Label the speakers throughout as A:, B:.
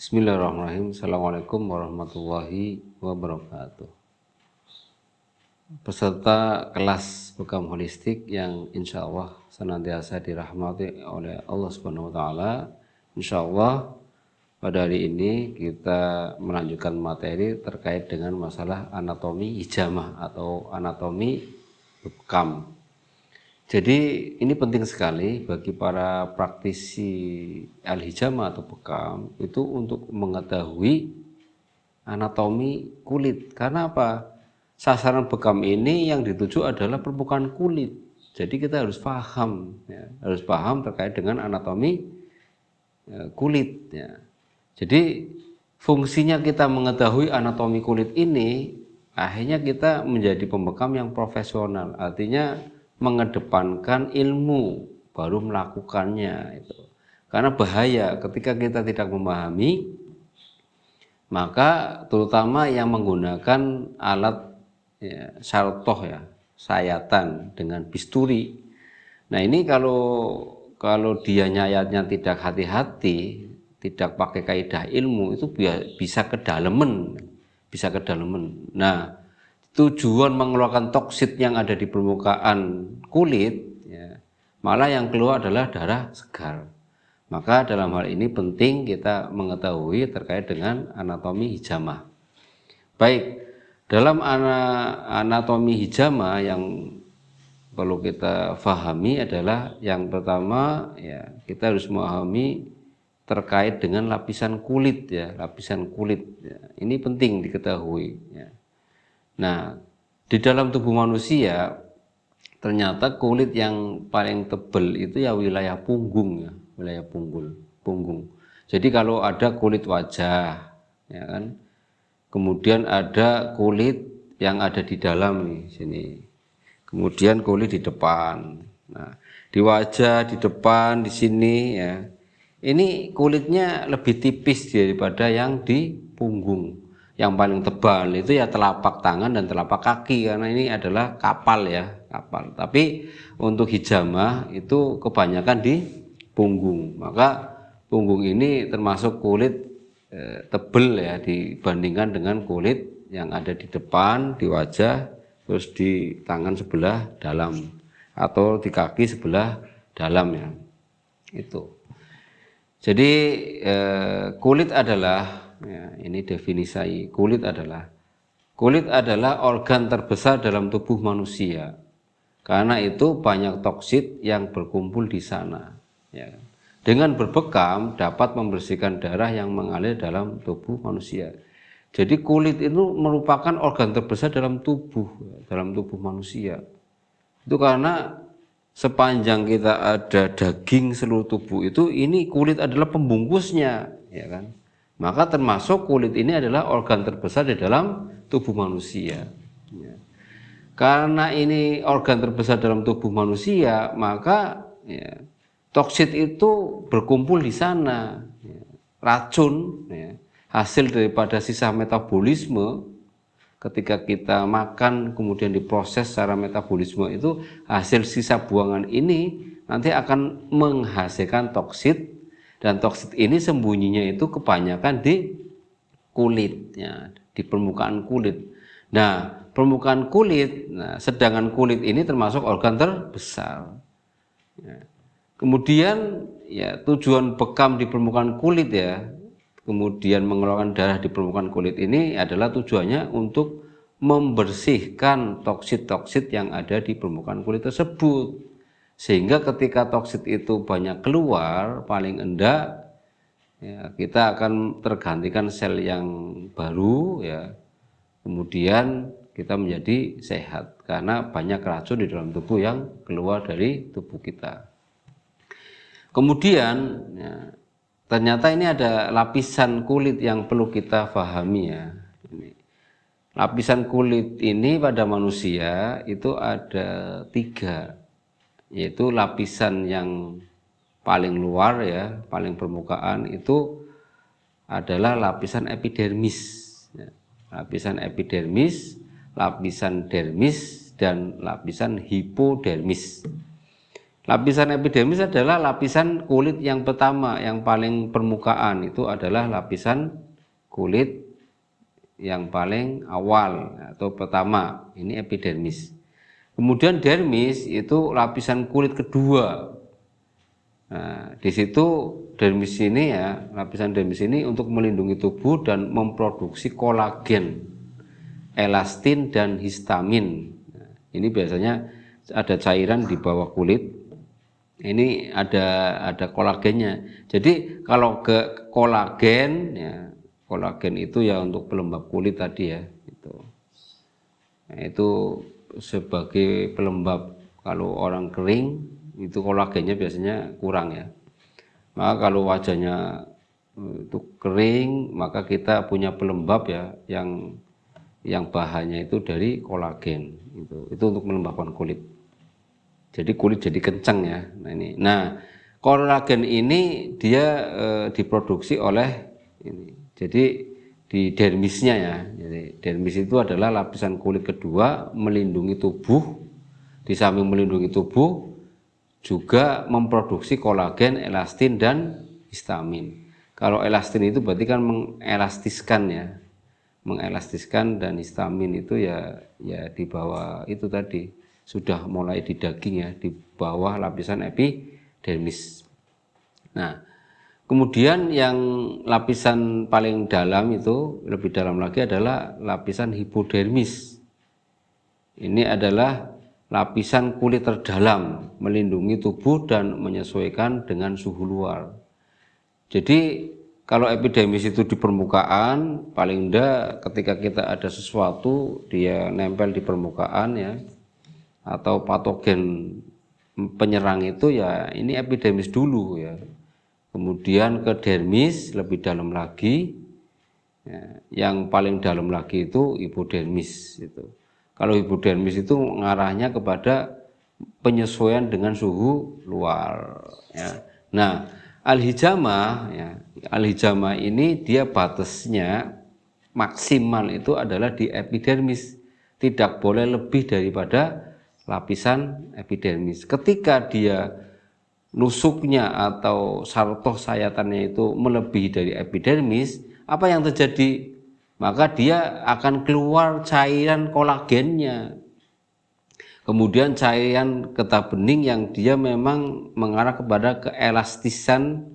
A: Bismillahirrahmanirrahim. Assalamualaikum warahmatullahi wabarakatuh. Peserta kelas bekam holistik yang insya Allah senantiasa dirahmati oleh Allah Subhanahu wa Ta'ala. Insya Allah pada hari ini kita melanjutkan materi terkait dengan masalah anatomi hijamah atau anatomi bekam. Jadi ini penting sekali bagi para praktisi al-hijamah atau bekam itu untuk mengetahui anatomi kulit. Karena apa? Sasaran bekam ini yang dituju adalah permukaan kulit. Jadi kita harus paham, ya, harus paham terkait dengan anatomi kulit. Ya. Jadi fungsinya kita mengetahui anatomi kulit ini, akhirnya kita menjadi pembekam yang profesional. Artinya mengedepankan ilmu baru melakukannya itu. Karena bahaya ketika kita tidak memahami, maka terutama yang menggunakan alat ya, syartoh ya, sayatan dengan bisturi. Nah ini kalau dia nyayatnya tidak hati-hati, tidak pakai kaidah ilmu, itu bisa kedalaman, bisa kedalaman. Nah, tujuan mengeluarkan toksit yang ada di permukaan kulit, ya, malah yang keluar adalah darah segar. Maka dalam hal ini penting kita mengetahui terkait dengan anatomi hijamah. Baik, dalam anatomi hijamah yang perlu kita fahami adalah yang pertama, ya, kita harus memahami terkait dengan lapisan kulit, ya, lapisan kulit. Ya. Ini penting diketahui. Ya. Nah, di dalam tubuh manusia ternyata kulit yang paling tebal itu ya wilayah punggung, ya, wilayah punggung. Jadi kalau ada kulit wajah, ya kan, kemudian ada kulit yang ada di dalam nih sini, kemudian kulit di depan. Nah, di wajah, di depan, di sini, ya, ini kulitnya lebih tipis daripada yang di punggung. Yang paling tebal itu ya telapak tangan dan telapak kaki, karena ini adalah kapal, ya, kapal. Tapi untuk hijamah itu kebanyakan di punggung. Maka punggung ini termasuk kulit tebal, ya, dibandingkan dengan kulit yang ada di depan, di wajah, terus di tangan sebelah dalam atau di kaki sebelah dalam, ya. Itu. Jadi kulit adalah, ya, ini definisi kulit adalah organ terbesar dalam tubuh manusia. Karena itu banyak toksit yang berkumpul di sana. Ya. Dengan berbekam dapat membersihkan darah yang mengalir dalam tubuh manusia. Jadi kulit itu merupakan organ terbesar dalam tubuh manusia. Itu karena sepanjang kita ada daging seluruh tubuh itu, ini kulit adalah pembungkusnya, ya kan. Maka termasuk kulit ini adalah organ terbesar di dalam tubuh manusia. Ya. Karena ini organ terbesar dalam tubuh manusia, maka ya, toksit itu berkumpul di sana. Ya. Racun, ya, hasil daripada sisa metabolisme. Ketika kita makan kemudian diproses secara metabolisme itu, hasil sisa buangan ini nanti akan menghasilkan toksit, dan toksit ini sembunyinya itu kebanyakan di kulit, ya, di permukaan kulit. Nah, permukaan kulit, nah, sedangkan kulit ini termasuk organ terbesar. Ya. Kemudian ya tujuan bekam di permukaan kulit, ya, kemudian mengeluarkan darah di permukaan kulit ini adalah tujuannya untuk membersihkan toksit-toksit yang ada di permukaan kulit tersebut. Sehingga ketika toksit itu banyak keluar, paling enggak, ya, kita akan tergantikan sel yang baru, ya. Kemudian kita menjadi sehat karena banyak racun di dalam tubuh yang keluar dari tubuh kita. Kemudian, ya, ternyata ini ada lapisan kulit yang perlu kita pahami, ya. Lapisan kulit ini pada manusia itu ada 3, yaitu lapisan yang paling luar, ya, paling permukaan itu adalah lapisan epidermis, ya. Lapisan epidermis, lapisan dermis, dan lapisan hipodermis. Lapisan epidermis adalah lapisan kulit yang pertama, yang paling permukaan, itu adalah lapisan kulit yang paling awal atau pertama, ini epidermis. Kemudian dermis itu lapisan kulit kedua. Nah, di situ dermis ini ya, lapisan dermis ini untuk melindungi tubuh dan memproduksi kolagen, elastin dan histamin. Nah, ini biasanya ada cairan di bawah kulit. Ini ada kolagennya. Jadi kalau ke kolagen ya, kolagen itu ya untuk pelembab kulit tadi ya, itu. Nah, itu sebagai pelembab. Kalau orang kering itu kolagennya biasanya kurang ya. Maka kalau wajahnya itu kering, maka kita punya pelembab ya yang bahannya itu dari kolagen. Itu untuk melembabkan kulit. Jadi kulit jadi kencang ya. Nah, kolagen ini dia diproduksi oleh ini. Jadi di dermisnya ya. Jadi dermis itu adalah lapisan kulit kedua melindungi tubuh. Di samping melindungi tubuh juga memproduksi kolagen, elastin dan histamin. Kalau elastin itu berarti kan mengelastiskan ya. Mengelastiskan, dan histamin itu ya di bawah itu tadi. Sudah mulai di daging ya, di bawah lapisan epidermis. Nah, kemudian yang lapisan paling dalam itu, lebih dalam lagi adalah lapisan hipodermis. Ini adalah lapisan kulit terdalam, melindungi tubuh dan menyesuaikan dengan suhu luar. Jadi kalau epidermis itu di permukaan, paling enggak ketika kita ada sesuatu dia nempel di permukaan ya, atau patogen penyerang itu ya, ini epidermis dulu ya. Kemudian ke dermis lebih dalam lagi ya, yang paling dalam lagi itu hipodermis itu. Kalau hipodermis itu mengarahnya kepada penyesuaian dengan suhu luar ya. Nah, alhijamah ya, alhijamah ini dia batasnya maksimal itu adalah di epidermis, tidak boleh lebih daripada lapisan epidermis. Ketika dia nusuknya atau sartoh sayatannya itu melebihi dari epidermis, apa yang terjadi? Maka dia akan keluar cairan kolagennya. Kemudian cairan getah bening yang dia memang mengarah kepada keelastisan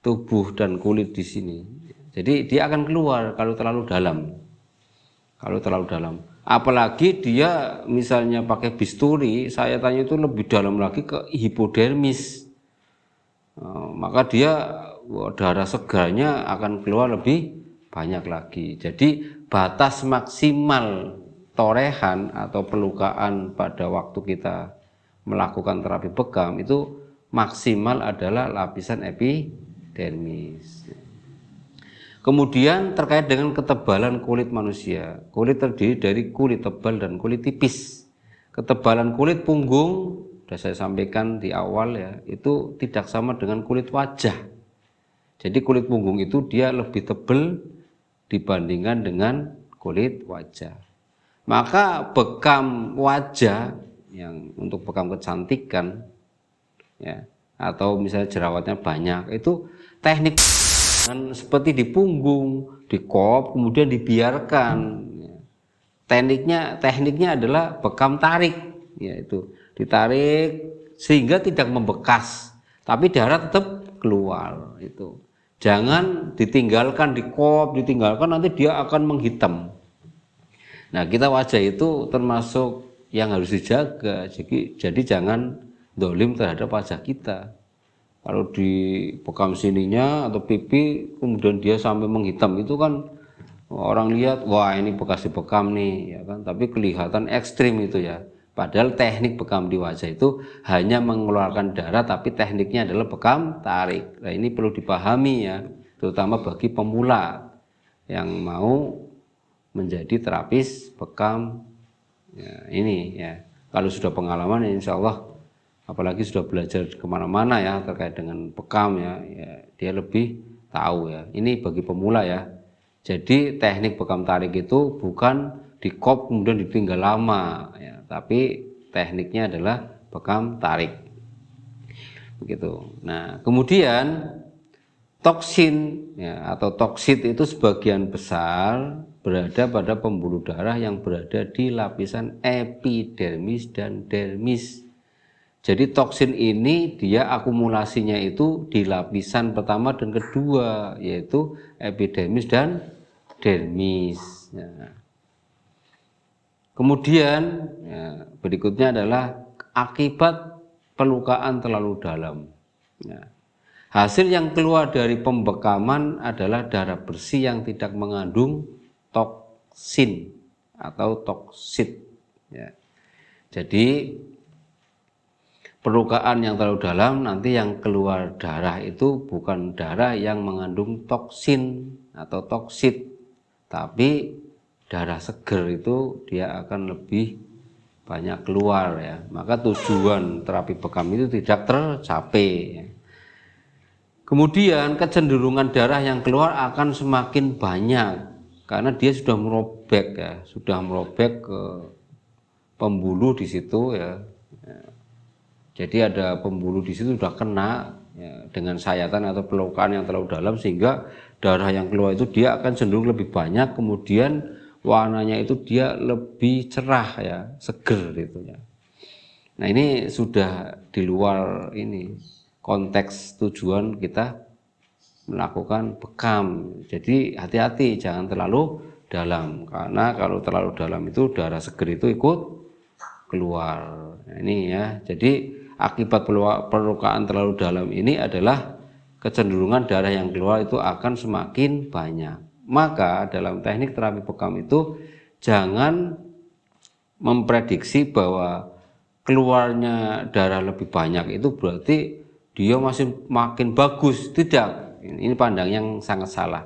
A: tubuh dan kulit di sini. Jadi dia akan keluar kalau terlalu dalam. Kalau terlalu dalam. Apalagi dia misalnya pakai bisturi, sayatannya itu lebih dalam lagi ke hipodermis. Maka dia darah segarnya akan keluar lebih banyak lagi. Jadi batas maksimal torehan atau pelukaan pada waktu kita melakukan terapi bekam itu maksimal adalah lapisan epidermis. Kemudian terkait dengan ketebalan kulit manusia. Kulit terdiri dari kulit tebal dan kulit tipis. Ketebalan kulit punggung, sudah saya sampaikan di awal ya, itu tidak sama dengan kulit wajah. Jadi kulit punggung itu dia lebih tebal dibandingkan dengan kulit wajah. Maka bekam wajah yang untuk bekam kecantikan ya, atau misalnya jerawatnya banyak, itu teknik seperti di punggung, di kop, kemudian dibiarkan. Tekniknya adalah bekam tarik, yaitu ditarik sehingga tidak membekas, tapi darah tetap keluar. Itu jangan ditinggalkan di kop, ditinggalkan nanti dia akan menghitam. Nah, kita wajah itu termasuk yang harus dijaga. Jadi jangan dolim terhadap wajah kita. Kalau di bekam sininya atau pipi kemudian dia sampai menghitam, itu kan orang lihat wah ini bekas dibekam nih ya kan, tapi kelihatan ekstrim itu ya. Padahal teknik bekam di wajah itu hanya mengeluarkan darah, tapi tekniknya adalah bekam tarik. Nah, ini perlu dipahami ya, terutama bagi pemula yang mau menjadi terapis bekam ya, ini ya. Kalau sudah pengalaman ya insya Allah, apalagi sudah belajar kemana-mana ya terkait dengan bekam ya, dia lebih tahu ya. Ini bagi pemula ya. Jadi teknik bekam tarik itu bukan di kop kemudian ditinggal lama ya, tapi tekniknya adalah bekam tarik. begitu. Nah, kemudian toksin ya, atau toksit itu sebagian besar berada pada pembuluh darah yang berada di lapisan epidermis dan dermis. Jadi toksin ini dia akumulasinya itu di lapisan pertama dan kedua, yaitu epidermis dan dermis. Ya. Kemudian ya, berikutnya adalah akibat pelukaan terlalu dalam. Ya. Hasil yang keluar dari pembekaman adalah darah bersih yang tidak mengandung toksin atau toksit. Ya. Jadi pelukaan yang terlalu dalam nanti yang keluar darah itu bukan darah yang mengandung toksin atau toksit, tapi darah seger itu dia akan lebih banyak keluar ya. Maka tujuan terapi bekam itu tidak tercapai. Ya. Kemudian kecenderungan darah yang keluar akan semakin banyak karena dia sudah merobek ya, sudah merobek ke pembuluh di situ ya. Jadi ada pembuluh di situ sudah kena ya, dengan sayatan atau pelukaan yang terlalu dalam sehingga darah yang keluar itu dia akan cenderung lebih banyak, kemudian warnanya itu dia lebih cerah ya, seger gitu ya. Nah ini sudah di luar ini konteks tujuan kita melakukan bekam. Jadi hati-hati jangan terlalu dalam, karena kalau terlalu dalam itu darah seger itu ikut keluar. Nah, ini ya. Jadi akibat pelukaan terlalu dalam ini adalah kecenderungan darah yang keluar itu akan semakin banyak. Maka dalam teknik terapi bekam itu jangan memprediksi bahwa keluarnya darah lebih banyak itu berarti dia masih makin bagus. Tidak, ini pandang yang sangat salah.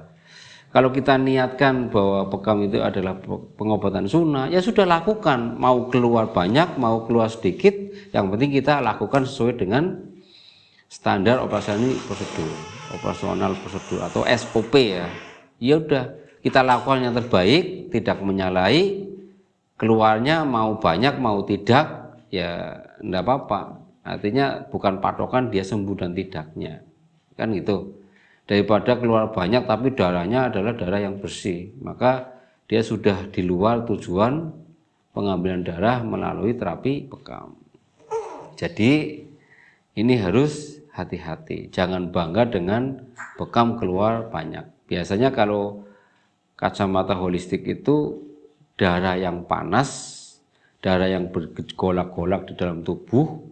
A: Kalau kita niatkan bahwa bekam itu adalah pengobatan sunnah, ya sudah lakukan. Mau keluar banyak, mau keluar sedikit, yang penting kita lakukan sesuai dengan standar operasional prosedur atau SOP ya. Ya udah, kita lakukan yang terbaik, tidak menyalahi. Keluarnya mau banyak, mau tidak, ya enggak apa-apa. Artinya bukan patokan dia sembuh dan tidaknya, kan gitu. Daripada keluar banyak tapi darahnya adalah darah yang bersih, maka dia sudah di luar tujuan pengambilan darah melalui terapi bekam. Jadi ini harus hati-hati, jangan bangga dengan bekam keluar banyak. Biasanya kalau kacamata holistik itu darah yang panas, darah yang bergolak-golak di dalam tubuh,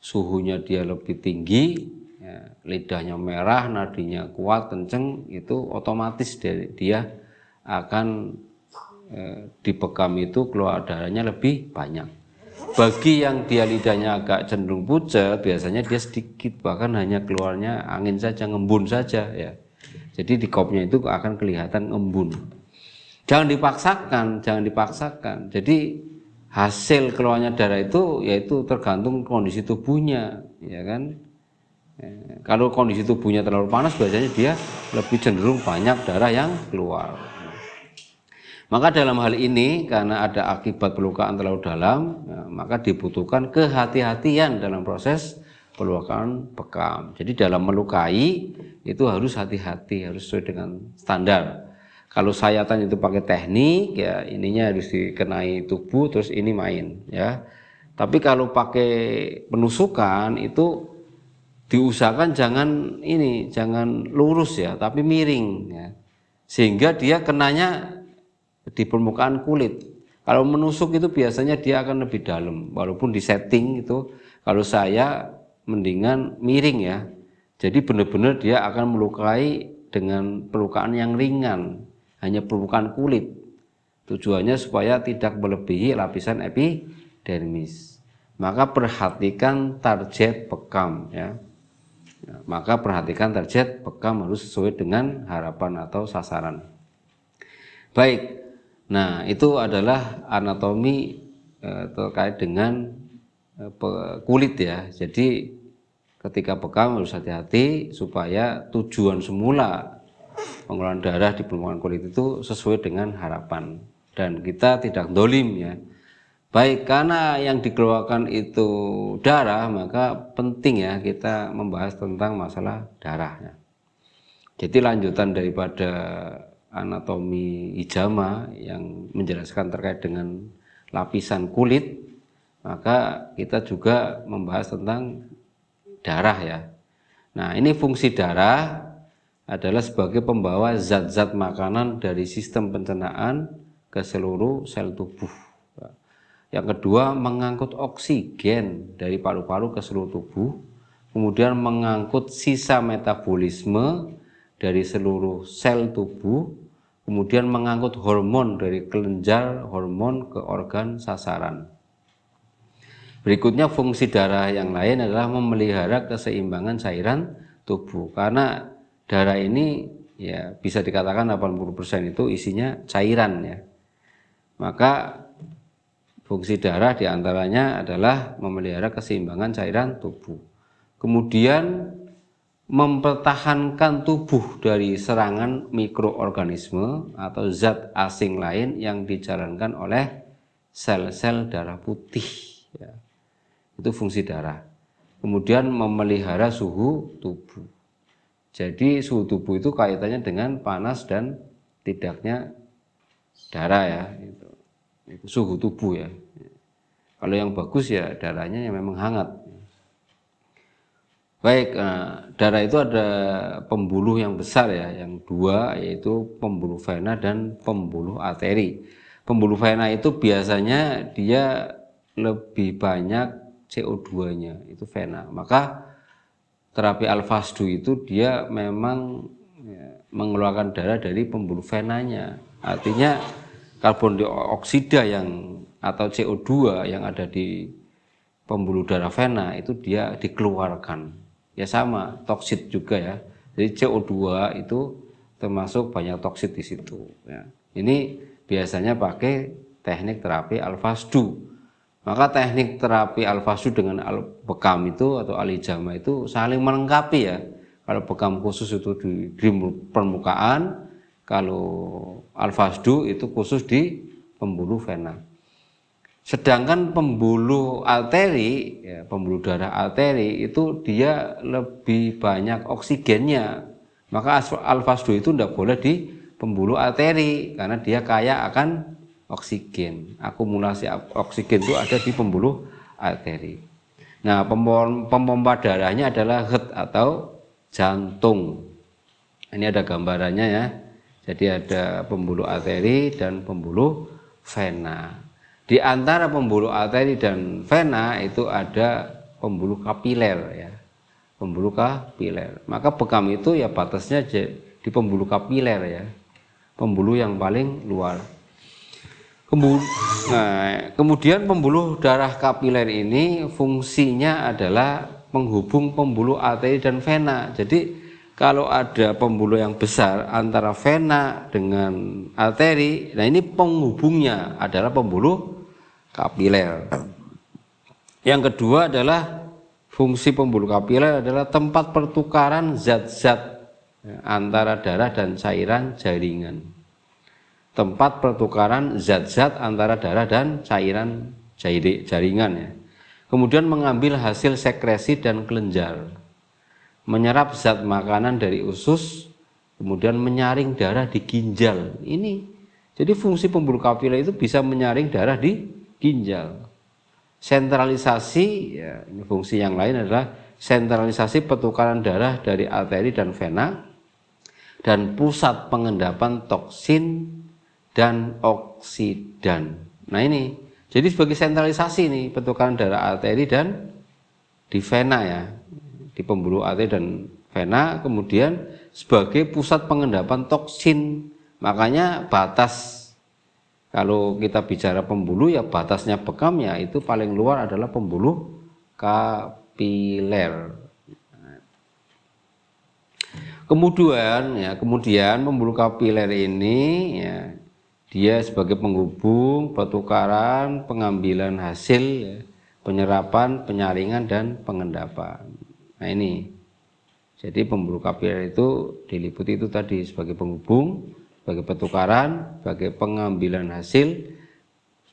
A: suhunya dia lebih tinggi, ya, lidahnya merah, nadinya kuat, kenceng, itu otomatis dia akan dibekam itu keluar darahnya lebih banyak. Bagi yang dia lidahnya agak cenderung pucat, biasanya dia sedikit, bahkan hanya keluarnya angin saja, ngembun saja ya. Jadi di kopnya itu akan kelihatan ngembun. Jangan dipaksakan. Jadi hasil keluarnya darah itu yaitu tergantung kondisi tubuhnya, ya kan? Kalau kondisi tubuhnya terlalu panas, biasanya dia lebih cenderung banyak darah yang keluar. Maka dalam hal ini karena ada akibat pelukaan terlalu dalam, ya, maka dibutuhkan kehati-hatian dalam proses pelukaan bekam. Jadi dalam melukai itu harus hati-hati, harus sesuai dengan standar. Kalau sayatan itu pakai teknik, ya ininya harus dikenai tubuh, terus ini main, ya. Tapi kalau pakai penusukan itu diusahakan jangan lurus ya, tapi miring, ya. Sehingga dia kenanya di permukaan kulit. Kalau menusuk itu biasanya dia akan lebih dalam, walaupun di setting itu. Kalau saya mendingan miring ya. Jadi benar-benar dia akan melukai dengan pelukaan yang ringan, hanya permukaan kulit. Tujuannya supaya tidak melebihi lapisan epidermis. Maka perhatikan target bekam ya. Maka perhatikan target bekam harus sesuai dengan harapan atau sasaran. Baik. Nah, itu adalah anatomi terkait dengan kulit ya. Jadi ketika bekam harus hati-hati supaya tujuan semula pengeluaran darah di permukaan kulit itu sesuai dengan harapan, dan kita tidak dolim ya, Baik, karena yang dikeluarkan itu darah, maka penting ya kita membahas tentang masalah darahnya. Jadi lanjutan daripada anatomi hijama yang menjelaskan terkait dengan lapisan kulit, maka kita juga membahas tentang darah ya. Nah, ini fungsi darah adalah sebagai pembawa zat-zat makanan dari sistem pencernaan ke seluruh sel tubuh. Yang kedua, mengangkut oksigen dari paru-paru ke seluruh tubuh, kemudian mengangkut sisa metabolisme dari seluruh sel tubuh, kemudian mengangkut hormon dari kelenjar hormon ke organ sasaran. Berikutnya, fungsi darah yang lain adalah memelihara keseimbangan cairan tubuh, karena darah ini ya bisa dikatakan 80% itu isinya cairan ya. Maka fungsi darah diantaranya adalah memelihara keseimbangan cairan tubuh. Kemudian mempertahankan tubuh dari serangan mikroorganisme atau zat asing lain yang dijalankan oleh sel-sel darah putih. Ya. Itu fungsi darah. Kemudian memelihara suhu tubuh. Jadi suhu tubuh itu kaitannya dengan panas dan tidaknya darah ya. Itu suhu tubuh ya. Kalau yang bagus ya darahnya yang memang hangat. Baik, darah itu ada pembuluh yang besar ya, yang dua, yaitu pembuluh vena dan pembuluh arteri. Pembuluh vena itu biasanya dia lebih banyak CO2-nya, itu vena. Maka terapi Al-Fasdu itu dia memang ya, mengeluarkan darah dari pembuluh venanya. Artinya karbon dioksida yang atau CO2 yang ada di pembuluh darah vena itu dia dikeluarkan. Ya sama, toksit juga ya. Jadi CO2 itu termasuk banyak toksit di situ ya. Ini biasanya pakai teknik terapi Al-Fasdu. Maka teknik terapi Al-Fasdu dengan bekam itu atau al-hijama itu saling melengkapi ya. Kalau bekam khusus itu di permukaan, kalau Al-Fasdu itu khusus di pembuluh vena. Sedangkan pembuluh arteri, ya, pembuluh darah arteri itu dia lebih banyak oksigennya. Maka Al-Fasdu itu tidak boleh di pembuluh arteri karena dia kaya akan oksigen. Akumulasi oksigen itu ada di pembuluh arteri. Nah, pemompa darahnya adalah heart atau jantung. Ini ada gambarannya ya. Jadi ada pembuluh arteri dan pembuluh vena. Di antara pembuluh arteri dan vena itu ada pembuluh kapiler ya. Pembuluh kapiler. Maka bekam itu ya batasnya di pembuluh kapiler ya. Pembuluh yang paling luar. Kemudian pembuluh darah kapiler ini fungsinya adalah penghubung pembuluh arteri dan vena. Jadi kalau ada pembuluh yang besar antara vena dengan arteri, nah ini penghubungnya adalah pembuluh kapiler. Yang kedua adalah fungsi pembuluh kapiler adalah tempat pertukaran zat-zat antara darah dan cairan jaringan. Tempat pertukaran zat-zat antara darah dan cairan jaringan ya. Kemudian mengambil hasil sekresi dan kelenjar. Menyerap zat makanan dari usus, kemudian menyaring darah di ginjal. Ini jadi fungsi pembuluh kapiler itu bisa menyaring darah di ginjal. Sentralisasi ya, ini fungsi yang lain adalah sentralisasi pertukaran darah dari arteri dan vena dan pusat pengendapan toksin dan oksidan. Nah ini, jadi sebagai sentralisasi nih pertukaran darah arteri dan di vena ya, di pembuluh arteri dan vena, kemudian sebagai pusat pengendapan toksin. Makanya batas, kalau kita bicara pembuluh ya batasnya bekam ya itu paling luar adalah pembuluh kapiler. Kemudian pembuluh kapiler ini ya, dia sebagai penghubung, pertukaran, pengambilan hasil, ya, penyerapan, penyaringan, dan pengendapan. Nah ini, jadi pembuluh kapiler itu diliputi itu tadi sebagai penghubung, sebagai pertukaran, sebagai pengambilan hasil,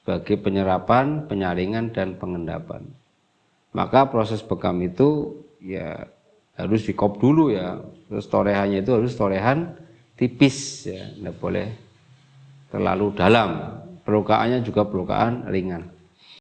A: sebagai penyerapan, penyaringan, dan pengendapan. Maka proses bekam itu ya harus dikop dulu ya. Terus torehannya itu harus torehan tipis ya, tidak boleh terlalu dalam. Pelukaannya juga pelukaan ringan.